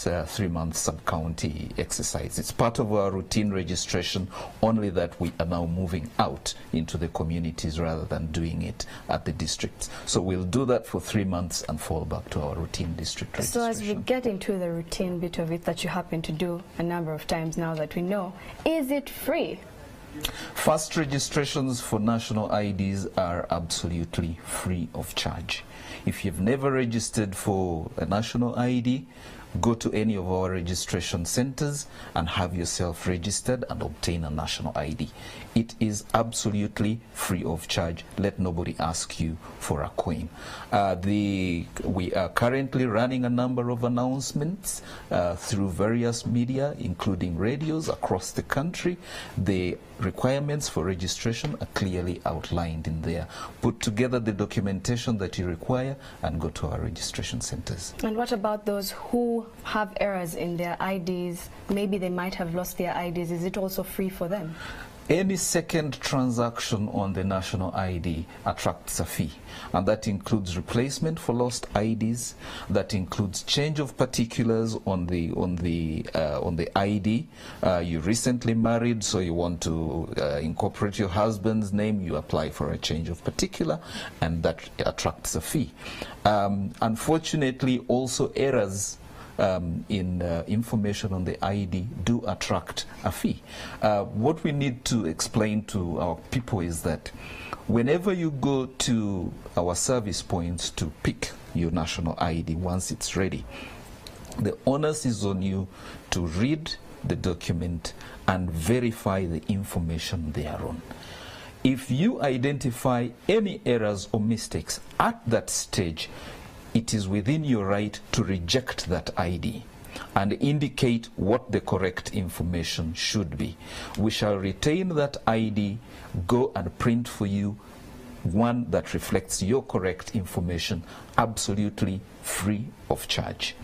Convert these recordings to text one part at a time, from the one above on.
this 3-month sub-county exercise. It's part of our routine registration, only that we are now moving out into the communities rather than doing it at the districts. So we'll do that for 3 months and fall back to our routine district registration. So as we get into the routine bit of it that you happen to do a number of times now that we know, is it free? First registrations for national IDs are absolutely free of charge. If you've never registered for a national ID, go to any of our registration centers and have yourself registered and obtain a national ID. It is absolutely free of charge. Let nobody ask you for a coin. We are currently running a number of announcements through various media, including radios across the country. The requirements for registration are clearly outlined in there. Put together the documentation that you require and go to our registration centers. And what about those who have errors in their IDs? Maybe they might have lost their IDs. Is it also free for them? Any second transaction on the national ID attracts a fee, and that includes replacement for lost IDs. That includes change of particulars on the ID. You recently married, so you want to incorporate your husband's name. You apply for a change of particular, and that attracts a fee. Unfortunately, also errors in information on the ID do attract a fee. What we need to explain to our people is that whenever you go to our service points to pick your national ID once it's ready, the onus is on you to read the document and verify the information thereon. If you identify any errors or mistakes at that stage, it is within your right to reject that ID and indicate what the correct information should be. We shall retain that ID, go and print for you one that reflects your correct information, absolutely free of charge.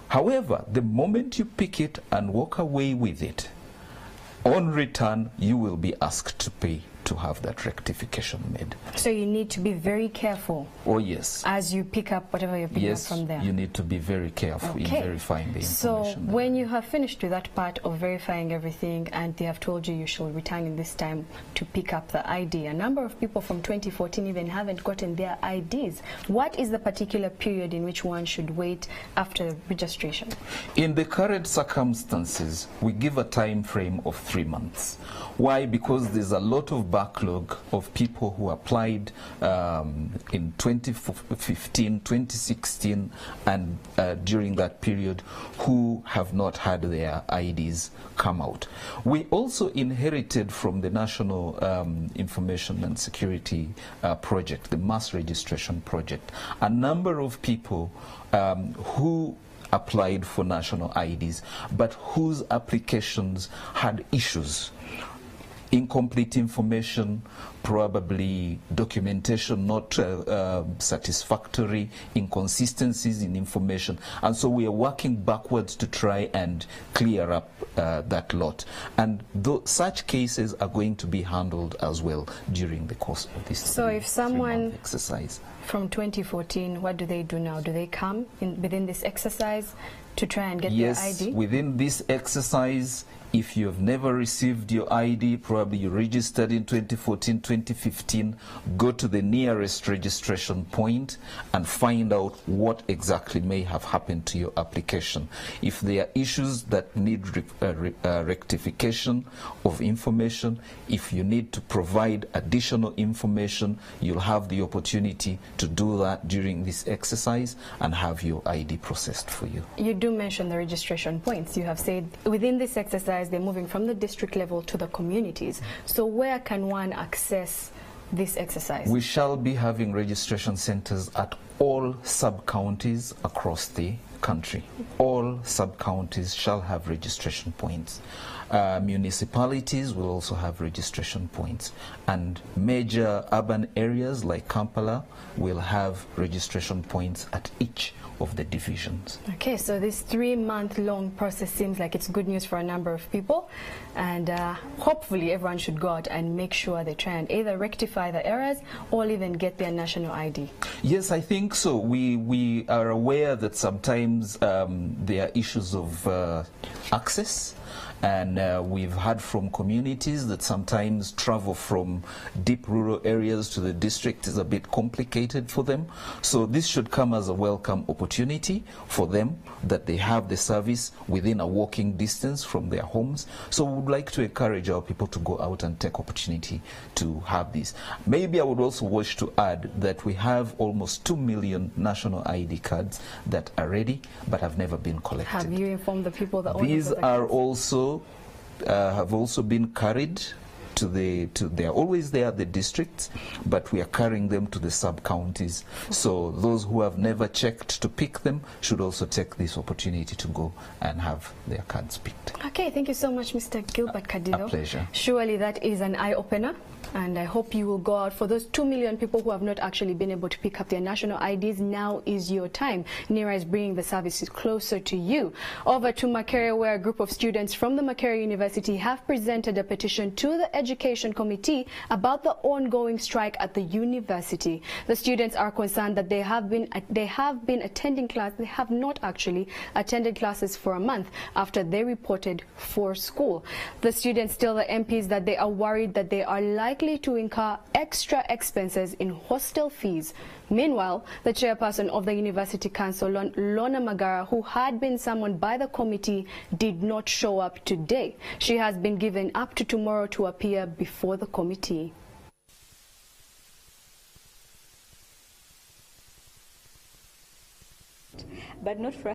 However, the moment you pick it and walk away with it, on return, you will be asked to pay to have that rectification made. So you need to be very careful. Oh yes. As you pick up whatever you're picking up from there. Yes, you need to be very careful in verifying the information. So when you have finished with that part of verifying everything and they have told you you shall return in this time to pick up the ID, a number of people from 2014 even haven't gotten their IDs. What is the particular period in which one should wait after registration? In the current circumstances, we give a time frame of 3 months. Why? Because there's a lot of backlog of people who applied in 2015, 2016, and during that period who have not had their IDs come out. We also inherited from the National Information and Security Project, the mass registration project, a number of people who applied for national IDs, but whose applications had issues. Incomplete information, probably documentation not satisfactory, inconsistencies in information. And so we are working backwards to try and clear up that lot. And such cases are going to be handled as well during the course of this three-month exercise. From 2014, what do they do now? Do they come within this exercise to try and get their ID? Yes, within this exercise, if you have never received your ID, probably you registered in 2014, 2015, go to the nearest registration point and find out what exactly may have happened to your application. If there are issues that need rectification of information, if you need to provide additional information, you'll have the opportunity to do that during this exercise and have your ID processed for you. You do mention the registration points. You have said within this exercise they're moving from the district level to the communities. So where can one access this exercise? We shall be having registration centers at all sub-counties across the country. All sub-counties shall have registration points. Municipalities will also have registration points, and major urban areas like Kampala will have registration points at each of the divisions. Okay, so this 3-month-long process seems like it's good news for a number of people, and hopefully everyone should go out and make sure they try and either rectify the errors or even get their national ID. Yes, I think so. We are aware that sometimes sometimes there are issues of access. And we've heard from communities that sometimes travel from deep rural areas to the district is a bit complicated for them. So this should come as a welcome opportunity for them, that they have the service within a walking distance from their homes. So we would like to encourage our people to go out and take opportunity to have this. Maybe I would also wish to add that we have almost 2 million national ID cards that are ready but have never been collected. Have you informed the people that these are also have also been carried to they're always there at the districts, but we are carrying them to the sub-counties. So those who have never checked to pick them should also take this opportunity to go and have their cards picked. Okay, thank you so much, Mr. Gilbert Kadilo. A pleasure. Surely that is an eye-opener, and I hope you will go out. For those 2 million people who have not actually been able to pick up their national IDs, now is your time. NIRA is bringing the services closer to you. Over to Makerere, where a group of students from the Makerere University have presented a petition to the Education Committee about the ongoing strike at the university. The students are concerned that they have not actually attended classes for a month after they reported for school. The students tell the MPs that they are worried that they are likely to incur extra expenses in hostel fees. Meanwhile, the chairperson of the University Council, Lona Magara, who had been summoned by the committee, did not show up today. She has been given up to tomorrow to appear before the committee. But not for